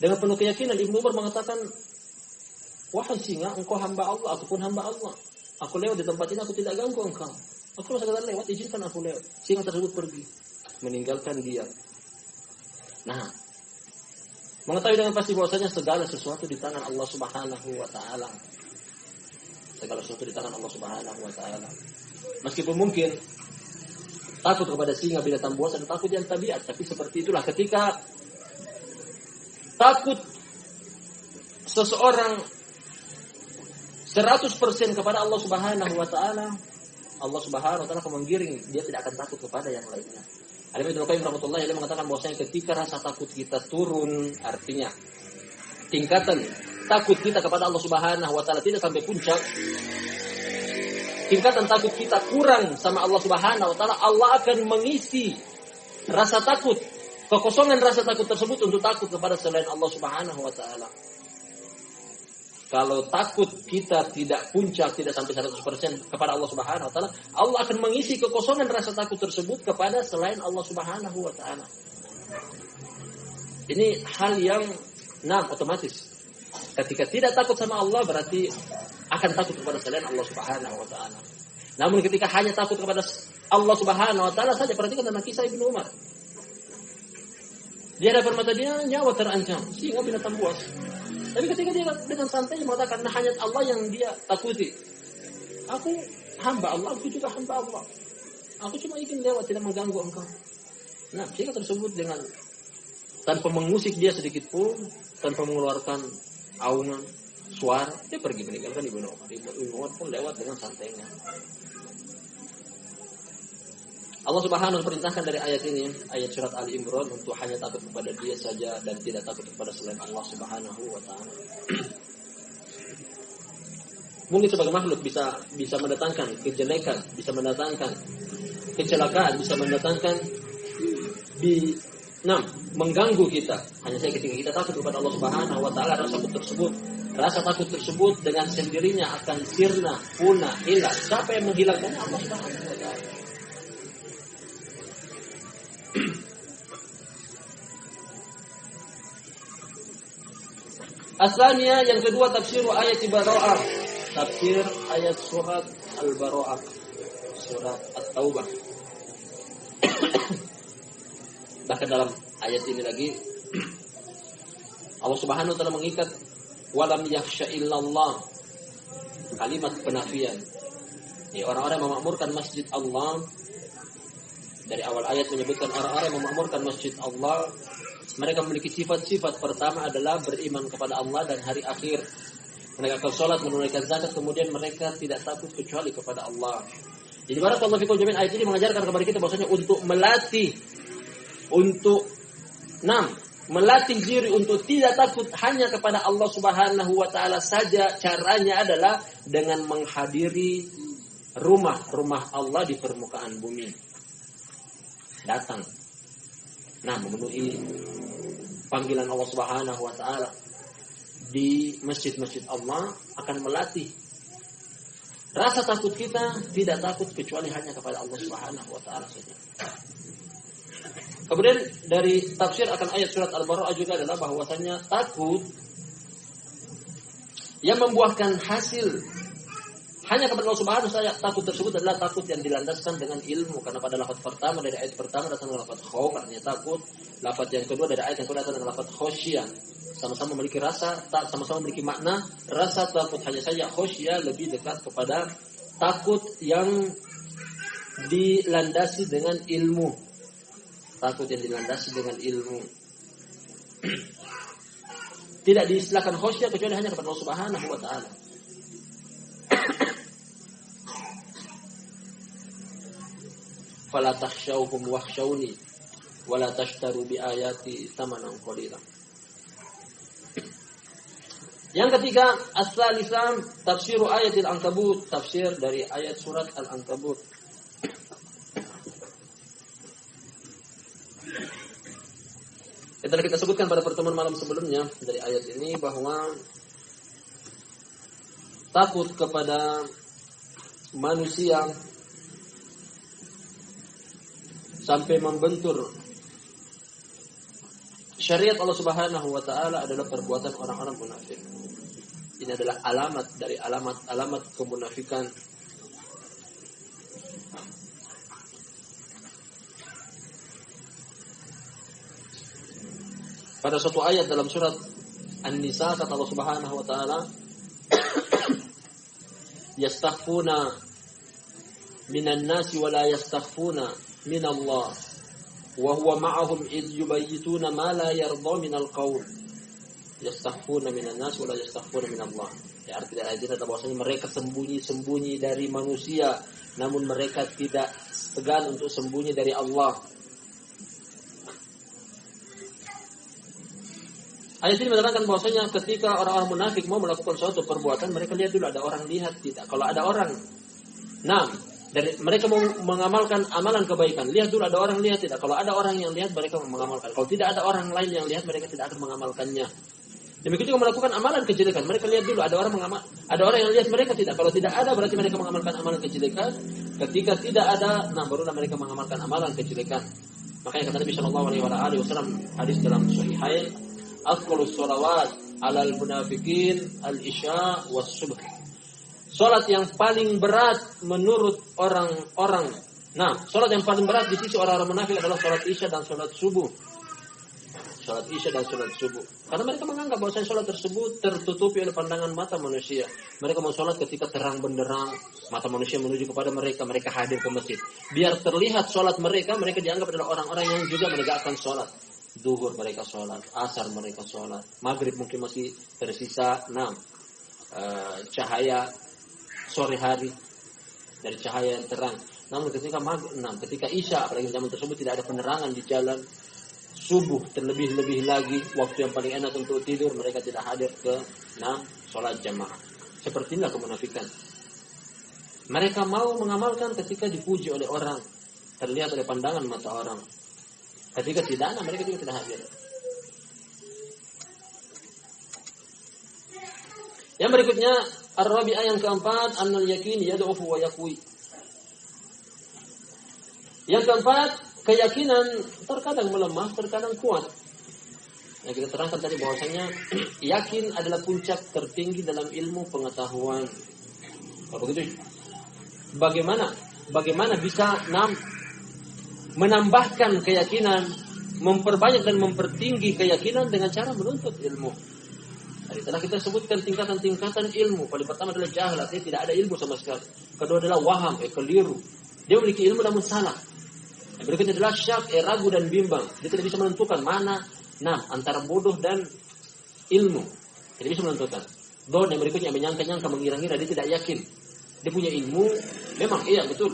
Dengan penuh keyakinan Ibnu Umar mengatakan, wahai singa, engkau hamba Allah, aku pun hamba Allah. Aku lewat di tempat ini, aku tidak ganggu engkau. Aku sekadar lewat, izinkan aku lewat. Singa tersebut pergi, meninggalkan dia. Nah, mengetahui dengan pasti bahwasanya segala sesuatu di tangan Allah Subhanahu wa taala. Segala sesuatu di tangan Allah Subhanahu wa taala. Meskipun mungkin takut kepada singa, binatang buas, dan takut yang tabiat, tapi seperti itulah ketika takut seseorang 100% kepada Allah Subhanahu wa taala, Allah Subhanahu wa taala akan menggiring, dia tidak akan takut kepada yang lainnya. Al-Imam Ibnu Qayyim rahimahullah dia mengatakan bahwasanya ketika rasa takut kita turun, artinya tingkatan takut kita kepada Allah Subhanahu wa taala tidak sampai puncak, tingkatan takut kita kurang sama Allah Subhanahu wa taala, Allah akan mengisi rasa takut, kekosongan rasa takut tersebut untuk takut kepada selain Allah Subhanahu wa taala. Kalau takut kita tidak puncak, tidak sampai 100% kepada Allah Subhanahu wa taala, Allah akan mengisi kekosongan rasa takut tersebut kepada selain Allah Subhanahu wa taala. Ini hal yang otomatis. Ketika tidak takut sama Allah berarti akan takut kepada selain Allah Subhanahu wa taala. Namun ketika hanya takut kepada Allah Subhanahu wa taala saja, perhatikan tentang kisah Ibnu Umar. Di hadapan mata dia nyawa terancam, singa binatang buas. Tapi ketika dia dengan santai mengatakan, nah hanya Allah yang dia takuti. Aku hamba Allah, aku juga hamba Allah. Aku cuma ingin lewat, tidak mengganggu engkau. Nah, singa tersebut dengan tanpa mengusik dia sedikit pun, tanpa mengeluarkan aungan, suara, dia pergi meninggalkan Ibnu Umar. Ibnu Umar pun lewat dengan santainya. Allah Subhanahu wa taala perintahkan dari ayat ini, ayat surat Ali Imran, untuk hanya takut kepada Dia saja dan tidak takut kepada selain Allah Subhanahu wa taala. Mungkin sebagai makhluk bisa mendatangkan kejelekan, bisa mendatangkan kecelakaan, bisa mendatangkan mengganggu kita. Hanya saja ketika kita takut kepada Allah Subhanahu wa taala, rasa takut tersebut dengan sendirinya akan sirna, punah, hilang. Siapa yang menghilangkannya? Allah Subhanahu wa taala. Asalnya yang kedua, tafsir ayat Al-Bara'ah. Tafsir ayat surat Al-Bara'ah, surat At-Taubah. Bahkan dalam ayat ini lagi Allah Subhanahu wa taala mengikat walam yakhsha illallah, kalimat penafian. Ini orang-orang yang memakmurkan masjid Allah. Dari awal ayat menyebutkan orang-orang yang memakmurkan masjid Allah, mereka memiliki sifat-sifat. Pertama adalah beriman kepada Allah dan hari akhir, menegakkan sholat, menunaikan zakat, kemudian mereka tidak takut kecuali kepada Allah. Jadi barakallahu fikum jami'an, ayat ini mengajarkan kepada kita bahwasanya melatih diri untuk tidak takut hanya kepada Allah Subhanahu wa taala saja. Caranya adalah dengan menghadiri rumah Allah di permukaan bumi. Datang, memenuhi panggilan Allah Subhanahu wa taala di masjid-masjid Allah akan melatih rasa takut kita, tidak takut kecuali hanya kepada Allah Subhanahu wa taala saja. Kemudian dari tafsir akan ayat surat Al-Bara'ah juga adalah bahwasanya takut yang membuahkan hasil hanya kepada Allah Subhanahu wa taala, takut tersebut adalah takut yang dilandaskan dengan ilmu. Karena pada lafaz pertama dari ayat pertama datang dengan lafaz khauf, artinya takut. Lafaz yang kedua dari ayat yang kedua datang dengan lafaz khasyah. Sama-sama memiliki sama-sama memiliki makna rasa takut. Hanya saja khasyah lebih dekat kepada takut yang dilandasi dengan ilmu. Takut yang dilandasi dengan ilmu. Tidak diistilahkan khasyah kecuali hanya kepada Allah Subhanahu wa taala. Fala takhshawhum wakhshawni wala tashtaru bi ayati thamanan qalila. Yang ketiga, as-salisah tafsir ayat Al-Ankabut, tafsir dari ayat surat Al-Ankabut. Kita sebutkan pada pertemuan malam sebelumnya dari ayat ini bahwa takut kepada manusia sampai membentur syariat Allah Subhanahu wa taala adalah perbuatan orang-orang munafik. Ini adalah alamat dari alamat kemunafikan. Pada suatu ayat dalam surat An-Nisa kata Allah Subhanahu wa taala, yastakhfuna minan nasi wa la yastakhfuna minallah wa huwa ma'ahum id yubayyituna ma la yarda minal qaul. Yastakhfuna minan nasi wa la yastakhfuna minallah. Ya, arti dari ayat ini adalah bahwasanya mereka sembunyi-sembunyi dari manusia, namun mereka tidak segan untuk sembunyi dari Allah. Ayat ini menerangkan bahwasanya ketika orang-orang munafik mau melakukan suatu perbuatan, mereka lihat dulu ada orang lihat tidak. Kalau ada orang, dari mereka mau mengamalkan amalan kebaikan, lihat dulu ada orang lihat tidak. Kalau ada orang yang lihat, mereka mengamalkan. Kalau tidak ada orang lain yang lihat, mereka tidak akan mengamalkannya. Demikian juga melakukan amalan kejelekan, mereka lihat dulu ada orang yang lihat, mereka tidak. Kalau tidak ada, berarti mereka mengamalkan amalan kejelekan. Ketika tidak ada, barulah mereka mengamalkan amalan kejelekan. Makanya kata Nabi Shallallahu Alaihi Wasallam hadis dalam Sahihain, afdhalus sholawat alal munafikin al-isya was subh. Salat yang paling berat menurut orang-orang. Salat yang paling berat di sisi orang-orang munafik adalah salat isya dan salat subuh. Salat isya dan salat subuh. Karena mereka menganggap bahwa salat tersebut tertutupi oleh pandangan mata manusia. Mereka mau salat ketika terang benderang, mata manusia menuju kepada mereka, mereka hadir ke masjid. Biar terlihat salat mereka dianggap adalah orang-orang yang juga menegakkan salat. Duhur mereka sholat, asar mereka sholat, maghrib mungkin masih tersisa cahaya sore hari dari cahaya yang terang. Namun ketika isya, apalagi zaman tersebut tidak ada penerangan di jalan, subuh terlebih-lebih lagi, waktu yang paling enak untuk tidur, mereka tidak hadir ke sholat jamaah. Seperti inilah kemunafikan. Mereka mau mengamalkan ketika dipuji oleh orang, terlihat oleh pandangan mata orang. Ketika tidak, mereka juga tidak hadir. Yang berikutnya, ar-rabi'ah yang keempat, annal yakin yad'ufu wa yaqwi. Yang keempat, keyakinan terkadang melemah, terkadang kuat. Yang kita terangkan tadi bahwasanya yakin adalah puncak tertinggi dalam ilmu pengetahuan. Kalau begitu, bagaimana bisa menambahkan keyakinan, memperbanyak dan mempertinggi keyakinan dengan cara menuntut ilmu. Tadi telah kita sebutkan tingkatan-tingkatan ilmu. Paling pertama adalah jahil, artinya tidak ada ilmu sama sekali. Kedua adalah waham, keliru. Dia memiliki ilmu namun salah. Yang berikutnya adalah syak, ragu dan bimbang. Dia tidak bisa menentukan mana antara bodoh dan ilmu. Tidak bisa menentukan. Don yang berikutnya menyangka-nyangka, mengira-ngira, dia tidak yakin. Dia punya ilmu, memang iya betul.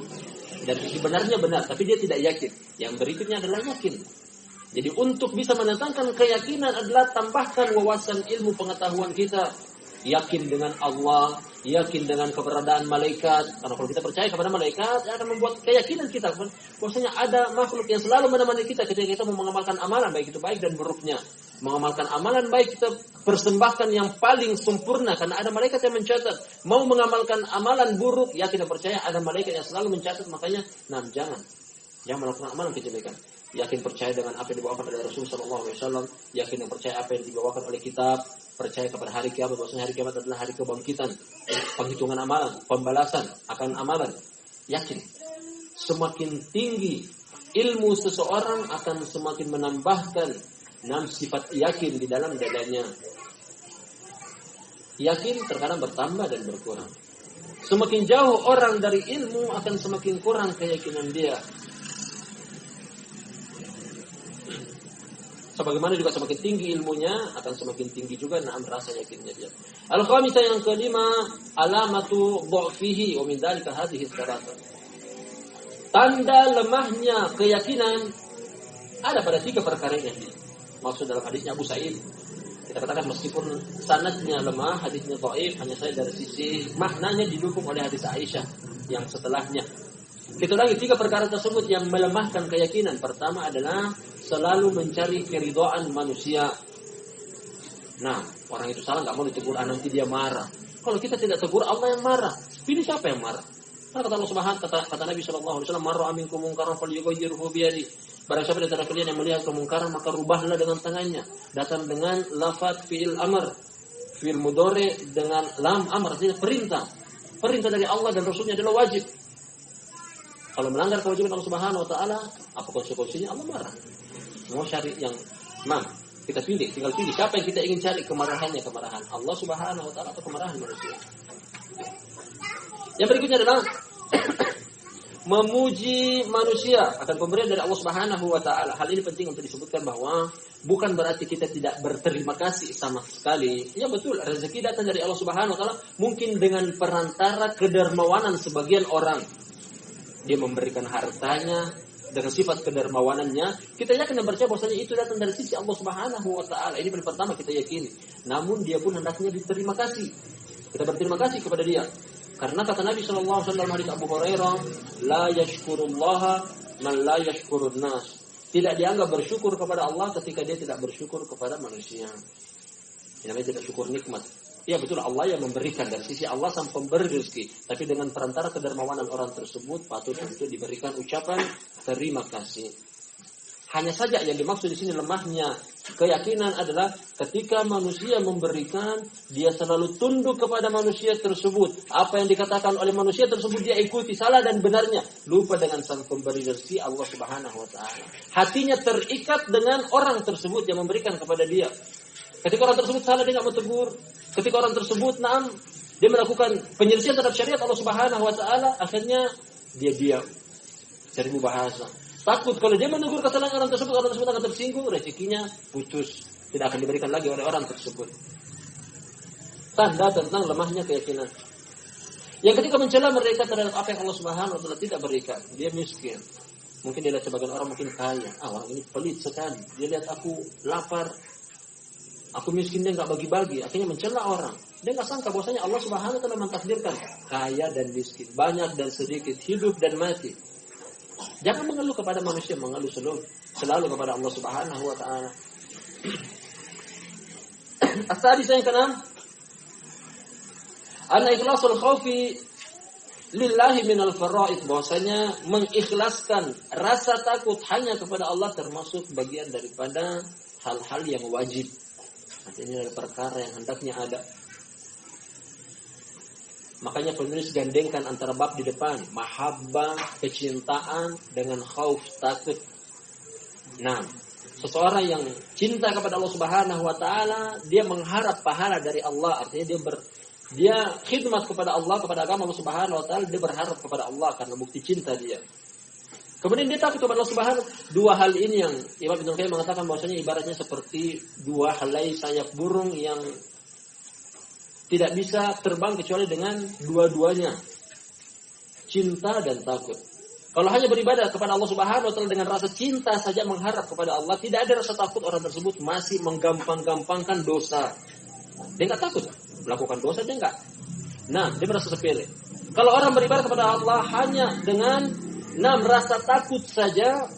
Dari sisi benarnya benar, tapi dia tidak yakin. Yang berikutnya adalah yakin. Jadi untuk bisa mendatangkan keyakinan adalah tambahkan wawasan ilmu pengetahuan kita. Yakin dengan Allah, yakin dengan keberadaan malaikat. Karena kalau kita percaya kepada malaikat, akan membuat keyakinan kita bahwasanya ada makhluk yang selalu menemani kita ketika kita mau mengamalkan amalan, baik itu baik dan buruknya. Mengamalkan amalan baik, kita persembahkan yang paling sempurna karena ada malaikat yang mencatat. Mau mengamalkan amalan buruk, yakin dan percaya ada malaikat yang selalu mencatat. Makanya jangan melakukan amalan kejelekan. Yakin percaya dengan apa yang dibawakan oleh Rasul sallallahu alaihi wasallam, yakin dan percaya apa yang dibawakan oleh kitab, percaya kepada hari kiamat, bahwasanya hari kiamat adalah hari kebangkitan, penghitungan amalan, pembalasan akan amalan. Yakin. Semakin tinggi ilmu seseorang akan semakin menambahkan sifat yakin di dalam dadanya. Yakin terkadang bertambah dan berkurang. Semakin jauh orang dari ilmu akan semakin kurang keyakinan dia. Sebagaimana juga semakin tinggi ilmunya akan semakin tinggi juga rasa yakinnya dia. Al-khamisah yang kelima, alamatu dha'fihi wa min dzalika hadhihi tsarata. Tanda lemahnya keyakinan ada pada 3 perkara ini. Maksud dalam hadisnya Abu Sa'id, kita katakan meskipun sanadnya lemah, hadisnya dhaif, hanya saja dari sisi maknanya didukung oleh hadis Aisyah yang setelahnya. Kita lagi 3 perkara tersebut yang melemahkan keyakinan. Pertama adalah selalu mencari keridhaan manusia. Orang itu salah, nggak mau ditegur, nanti dia marah. Kalau kita tidak tegur, Allah yang marah. Pilih siapa yang marah? Kata Allah Subhanahu kata Nabi sallallahu alaihi wasallam, "Man ra'a minkum munkaran falyughayyirhu bi yadihi." Barang siapa di antara kalian yang melihat kemungkaran maka rubahlah dengan tangannya. Datang dengan lafaz fi'il amr, fi'il mudhari dengan lam amr, artinya perintah. Perintah dari Allah dan Rasulnya adalah wajib. Kalau melanggar kewajiban Allah Subhanahu wa taala, apa konsekuensinya? Allah marah. Mau cari yang kita tinggal pilih siapa yang kita ingin cari kemarahannya, kemarahan Allah Subhanahu wa taala atau kemarahan manusia. Yang berikutnya adalah memuji manusia akan pemberian dari Allah Subhanahu wa taala. Hal ini penting untuk disebutkan bahwa bukan berarti kita tidak berterima kasih sama sekali. Ya betul, rezeki datang dari Allah Subhanahu wa taala, mungkin dengan perantara kedermawanan sebagian orang. Dia memberikan hartanya dengan sifat kedermawanannya, kita yakin dan percaya bahwasanya itu datang dari sisi Allah Subhanahu wa taala. Ini yang pertama kita yakini. Namun dia pun hendaknya diterima kasih. Kita berterima kasih kepada dia. Karena kata Nabi sallallahu alaihi wasallam hadits Abu Hurairah, la yashkurullaha man la yashkurun nas. Tidak dianggap bersyukur kepada Allah ketika dia tidak bersyukur kepada manusia. Ini namanya tidak syukur nikmat. Ya betul, Allah yang memberikan, dari sisi Allah sang pemberi rezeki. Tapi dengan perantara kedermawanan orang tersebut patut untuk diberikan ucapan terima kasih. Hanya saja yang dimaksud di sini lemahnya keyakinan adalah ketika manusia memberikan, dia selalu tunduk kepada manusia tersebut. Apa yang dikatakan oleh manusia tersebut dia ikuti, salah dan benarnya. Lupa dengan sang pemberi rezeki Allah Subhanahu wa taala. Hatinya terikat dengan orang tersebut yang memberikan kepada dia. Ketika orang tersebut salah, dia tidak mau tegur. Ketika orang tersebut dia melakukan penyelesaian terhadap syariat Allah Subhanahu wa taala, akhirnya dia diam. Cari bahasa. Takut kalau dia menegur kesalahan orang tersebut akan tersinggung, rezekinya putus, tidak akan diberikan lagi oleh orang tersebut. Tanda tentang lemahnya keyakinan. Yang ketika mencela mereka terhadap apa yang Allah Subhanahu wa taala tidak berikan, dia miskin. Mungkin dia lihat sebagian orang mungkin kaya. Orang ini pelit sekali. Dia lihat aku lapar, aku miskin, dia enggak bagi-bagi, akhirnya mencela orang. Dia enggak sangka bahwasanya Allah Subhanahu wa taala mentakdirkan kaya dan miskin, banyak dan sedikit, hidup dan mati. Jangan mengeluh kepada manusia, mengeluh selalu kepada Allah Subhanahu wa taala. As-sadis yang keenam, anna ikhlasul khaufi lillahi minal faraid, bahwasanya mengikhlaskan rasa takut hanya kepada Allah termasuk bagian daripada hal-hal yang wajib. Artinya ada perkara yang hendaknya ada. Makanya penulis gandengkan antara bab di depan, mahabbah, kecintaan, dengan khauf, takut. Nah, seseorang yang cinta kepada Allah Subhanahu wa taala, dia mengharap pahala dari Allah. Artinya dia khidmat kepada Allah, kepada agama Allah Subhanahu wa taala, dia berharap kepada Allah karena bukti cinta dia. Kemudian dia takut kepada Allah Subhanahu. Dua hal ini yang Imam Ibnu Qayyim mengatakan bahwasanya ibaratnya seperti dua helai sayap burung yang tidak bisa terbang kecuali dengan dua-duanya, cinta dan takut. Kalau hanya beribadah kepada Allah Subhanahu wa taala dengan rasa cinta saja mengharap kepada Allah, tidak ada rasa takut, orang tersebut masih menggampang-gampangkan dosa. Dia enggak takut melakukan dosa, dia enggak. Nah, dia merasa sepele. Kalau orang beribadah kepada Allah hanya dengan rasa takut saja,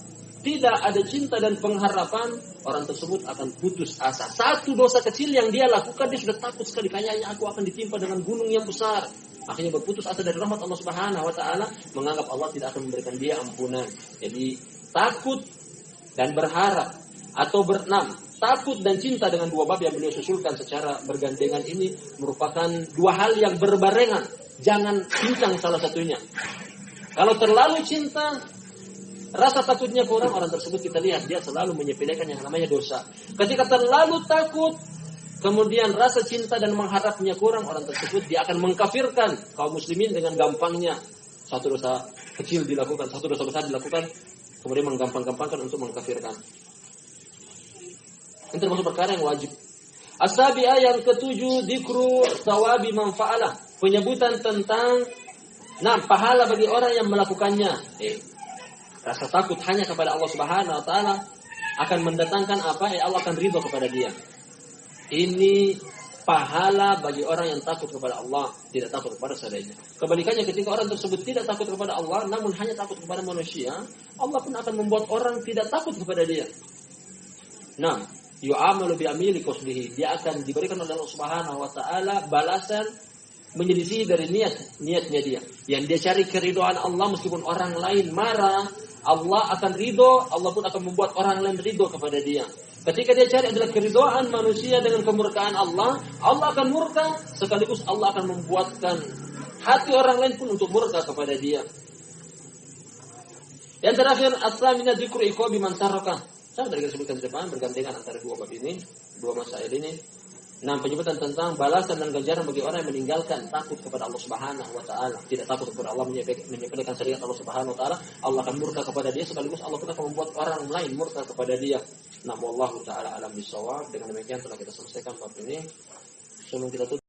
tidak ada cinta dan pengharapan, orang tersebut akan putus asa. Satu dosa kecil yang dia lakukan, dia sudah takut sekali, kayaknya aku akan ditimpa dengan gunung yang besar. Akhirnya berputus asa dari rahmat Allah Subhanahu wa taala, menganggap Allah tidak akan memberikan dia ampunan. Jadi takut dan berharap atau takut dan cinta dengan dua bab yang beliau susulkan secara bergandengan ini merupakan dua hal yang berbarengan. Jangan pincang salah satunya. Kalau terlalu cinta, rasa takutnya kurang, orang tersebut kita lihat dia selalu menyepelekan yang namanya dosa. Ketika terlalu takut, kemudian rasa cinta dan mengharapnya kurang, orang tersebut dia akan mengkafirkan kaum muslimin dengan gampangnya. Satu dosa kecil dilakukan, satu dosa besar dilakukan, kemudian menggampang-gampangkan untuk mengkafirkan. Ini termasuk perkara yang wajib. As-sabi'ah yang ketujuh, dzikru thawabi man fa'ala, penyebutan tentang pahala bagi orang yang melakukannya. Rasa takut hanya kepada Allah Subhanahu wa taala akan mendatangkan apa? Allah akan ridho kepada dia. Ini pahala bagi orang yang takut kepada Allah, tidak takut kepada saudaranya. Kebalikannya, ketika orang tersebut tidak takut kepada Allah, namun hanya takut kepada manusia, Allah pun akan membuat orang tidak takut kepada dia. Yu'amalu bi amili qasdihi, dia akan diberikan oleh Allah Subhanahu wa taala balasan menyelisih dari niatnya dia. Yang dia cari keridhaan Allah meskipun orang lain marah, Allah akan ridho, Allah pun akan membuat orang lain ridho kepada dia. Ketika dia cari adalah keridhaan manusia dengan kemurkaan Allah, Allah akan murka, sekaligus Allah akan membuatkan hati orang lain pun untuk murka kepada dia. Yang terakhir, as-samina dzikru iqabi man saraka. Sama tadi kita sebutkan di depan, bergandengan antara dua bab ini, dua masail ini. Nah, penyebutan tentang balasan dan ganjaran bagi orang yang meninggalkan takut kepada Allah Subhanahu wa taala, tidak takut kepada Allah, menyepelekan syariat Allah Subhanahu wa taala, Allah akan murka kepada dia, sekaligus Allah pun akan membuat orang lain murka kepada dia. Nah, wallahu taala alam bisawab. Dengan demikian telah kita selesaikan bab ini. Sebelum kita tutup